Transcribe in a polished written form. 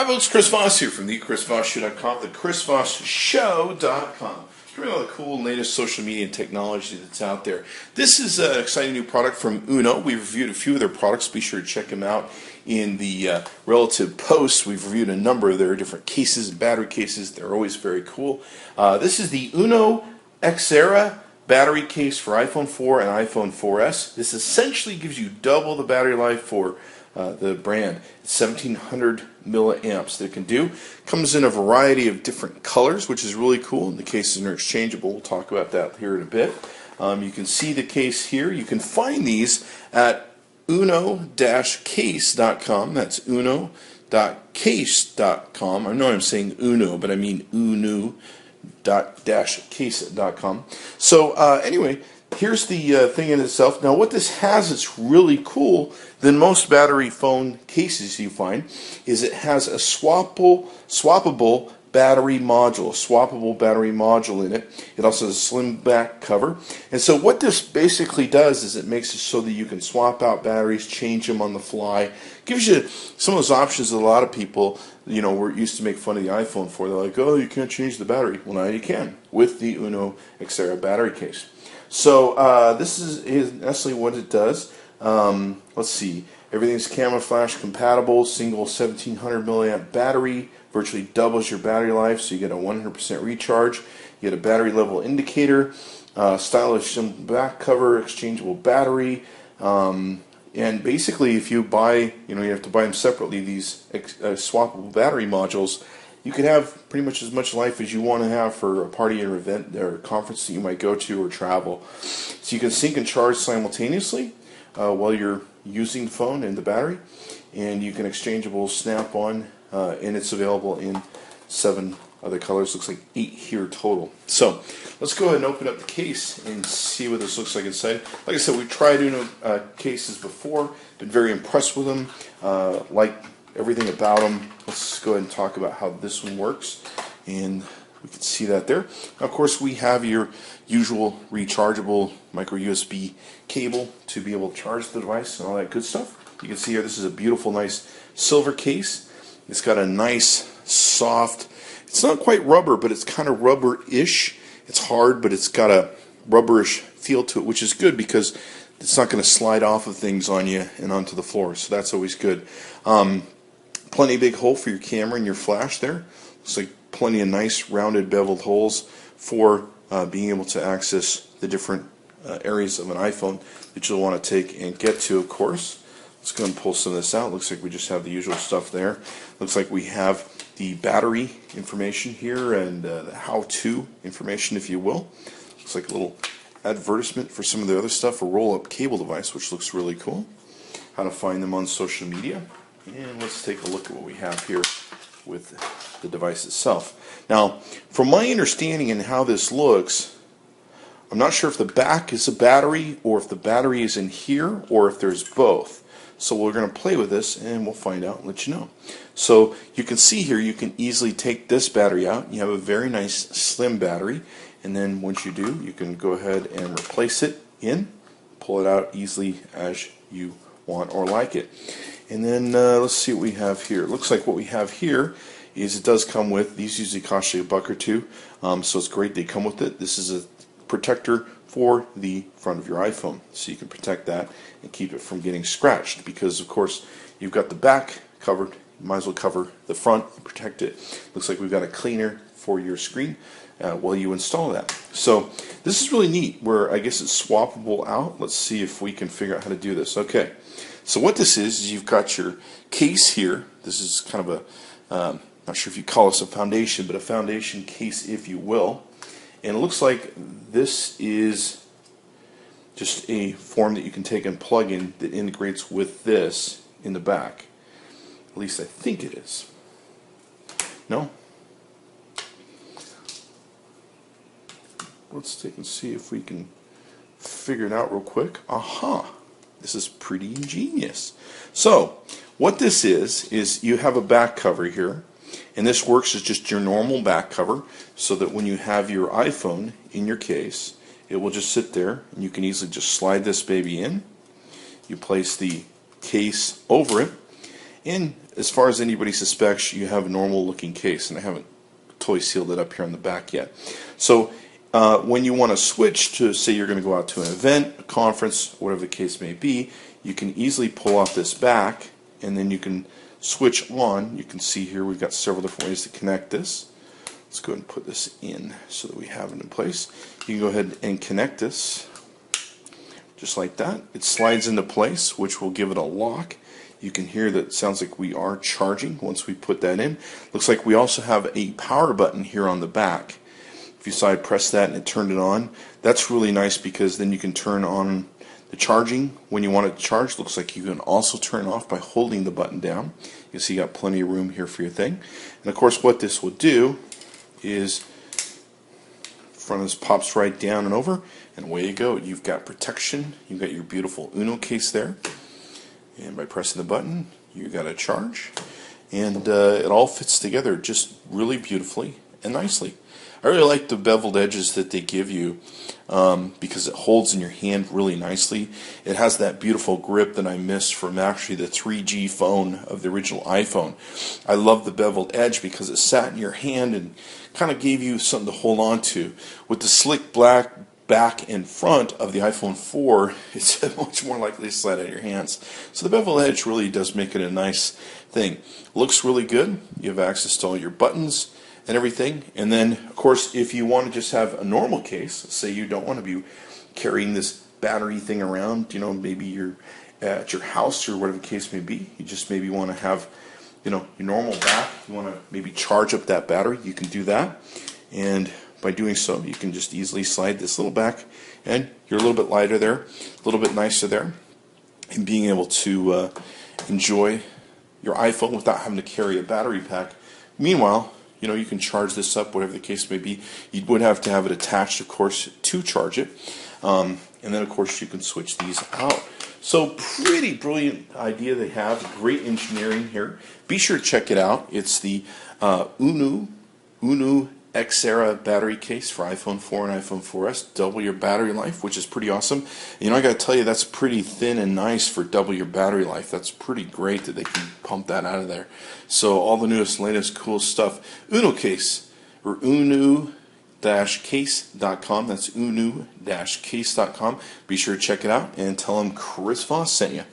Hi folks, Chris Voss here from the chrisvossshow.com, the chrisvossshow.com. Here's all the cool latest social media and technology that's out there. This is an exciting new product from Uno. We've reviewed a few of their products. Be sure to check them out in the relative posts. We've reviewed a number of their different cases and battery cases. They're always very cool. This is the Uno Exera battery case for iPhone 4 and iPhone 4S. This essentially gives you double the battery life for the brand. It's 1700 milliamps that it can do. Comes in a variety of different colors, which is really cool. And the cases are interchangeable. We'll talk about that here in a bit. You can see the case here. You can find these at uno-case.com. That's uno.case.com. I know I'm saying Uno, but I mean uno-case.com. So anyway, here's the thing in itself. Now what this has that's really cool than most battery phone cases you find is it has a swappable battery module in it. It also has a slim back cover. And so what this basically does is it makes it so that you can swap out batteries, change them on the fly. Gives you some of those options that a lot of people, were used to make fun of the iPhone for. They're like, oh, you can't change the battery. Well, now you can with the Uno Exera battery case. So this is essentially what it does. Let's see. Everything's camouflage compatible. Single 1700 milliamp battery. Virtually doubles your battery life. So you get a 100% recharge. You get a battery level indicator. Stylish back cover. Exchangeable battery. And basically, if you buy, you have to buy them separately. These swappable battery modules. You can have pretty much as much life as you want to have for a party or event or conference that you might go to or travel. So you can sync and charge simultaneously while you're using the phone and the battery, and you can exchangeable snap-on, and it's available in 7 other colors. Looks like 8 here total. So let's go ahead and open up the case and see what this looks like inside. Like I said, we've tried Uno cases before, been very impressed with them, like everything about them. Let's go ahead and talk about how this one works, and we can see that there. Now, of course, we have your usual rechargeable micro USB cable to be able to charge the device and all that good stuff. You can see here this is a beautiful, nice silver case. It's got a nice, soft, it's not quite rubber, but it's kind of rubber-ish. It's hard, but it's got a rubberish feel to it, which is good because it's not going to slide off of things on you and onto the floor, so that's always good. Plenty big hole for your camera and your flash there. Looks like plenty of nice rounded beveled holes for being able to access the different areas of an iPhone that you'll want to take and get to, of course. Let's go and pull some of this out. Looks like we just have the usual stuff there. Looks like we have the battery information here and the how-to information, if you will. Looks like a little advertisement for some of the other stuff, a roll-up cable device, which looks really cool. How to find them on social media. And let's take a look at what we have here with the device itself. Now, from my understanding and how this looks, I'm not sure if the back is a battery or if the battery is in here or if there's both. So we're going to play with this and we'll find out and let you know. So you can see here you can easily take this battery out. You have a very nice slim battery, and then once you do, you can go ahead and replace it in, pull it out easily as you want or like it. And then let's see what we have here. It looks like what we have here is it does come with, these usually cost you $1 or $2, so it's great they come with it. This is a protector for the front of your iPhone, so you can protect that and keep it from getting scratched, because of course you've got the back covered, you might as well cover the front and protect it. Looks like we've got a cleaner for your screen while you install that. So this is really neat, where I guess it's swappable out. Let's see if we can figure out how to do this. Okay. So what this is you've got your case here. This is kind of a, not sure if you call this a foundation, but a foundation case, if you will. And it looks like this is just a form that you can take and plug in that integrates with this in the back. At least I think it is. No? Let's take and see if we can figure it out real quick. Aha! This is pretty ingenious. So, what this is you have a back cover here, and this works as just your normal back cover, so that when you have your iPhone in your case, it will just sit there, and you can easily just slide this baby in. You place the case over it, and as far as anybody suspects, you have a normal looking case, and I haven't totally sealed it up here on the back yet. So when you want to switch to, say you're going to go out to an event, a conference, whatever the case may be, you can easily pull off this back, and then you can switch on. You can see here we've got several different ways to connect this. Let's go ahead and put this in so that we have it in place. You can go ahead and connect this just like that. It slides into place, which will give it a lock. You can hear that it sounds like we are charging once we put that in. Looks like we also have a power button here on the back. If you side press that and it turned it on, that's really nice because then you can turn on the charging when you want it to charge. Looks like you can also turn it off by holding the button down. You can see you got plenty of room here for your thing. And of course what this will do is front of this pops right down and over, and away you go. You've got protection. You've got your beautiful Uno case there. And by pressing the button, you got a charge. And it all fits together just really beautifully and nicely. I really like the beveled edges that they give you because it holds in your hand really nicely. It has that beautiful grip that I missed from actually the 3G phone of the original iPhone. I love the beveled edge because it sat in your hand and kind of gave you something to hold on to. With the slick black back and front of the iPhone 4, it's much more likely to slide out of your hands. So the beveled edge really does make it a nice thing. Looks really good. You have access to all your buttons and everything. And then, of course, if you want to just have a normal case, say you don't want to be carrying this battery thing around, maybe you're at your house or whatever the case may be, you just maybe want to have, your normal back, you want to maybe charge up that battery, you can do that. And by doing so, you can just easily slide this little back, and you're a little bit lighter there, a little bit nicer there, and being able to enjoy your iPhone without having to carry a battery pack. Meanwhile, you can charge this up, whatever the case may be. You would have to have it attached, of course, to charge it. And then, of course, you can switch these out. So pretty brilliant idea they have. Great engineering here. Be sure to check it out. It's the Uno Exera battery case for iPhone 4 and iPhone 4S. Double your battery life, which is pretty awesome. I got to tell you, that's pretty thin and nice for double your battery life. That's pretty great that they can pump that out of there. So all the newest, latest, cool stuff. Uno case, or uno-case.com. That's uno-case.com. Be sure to check it out and tell them Chris Voss sent you.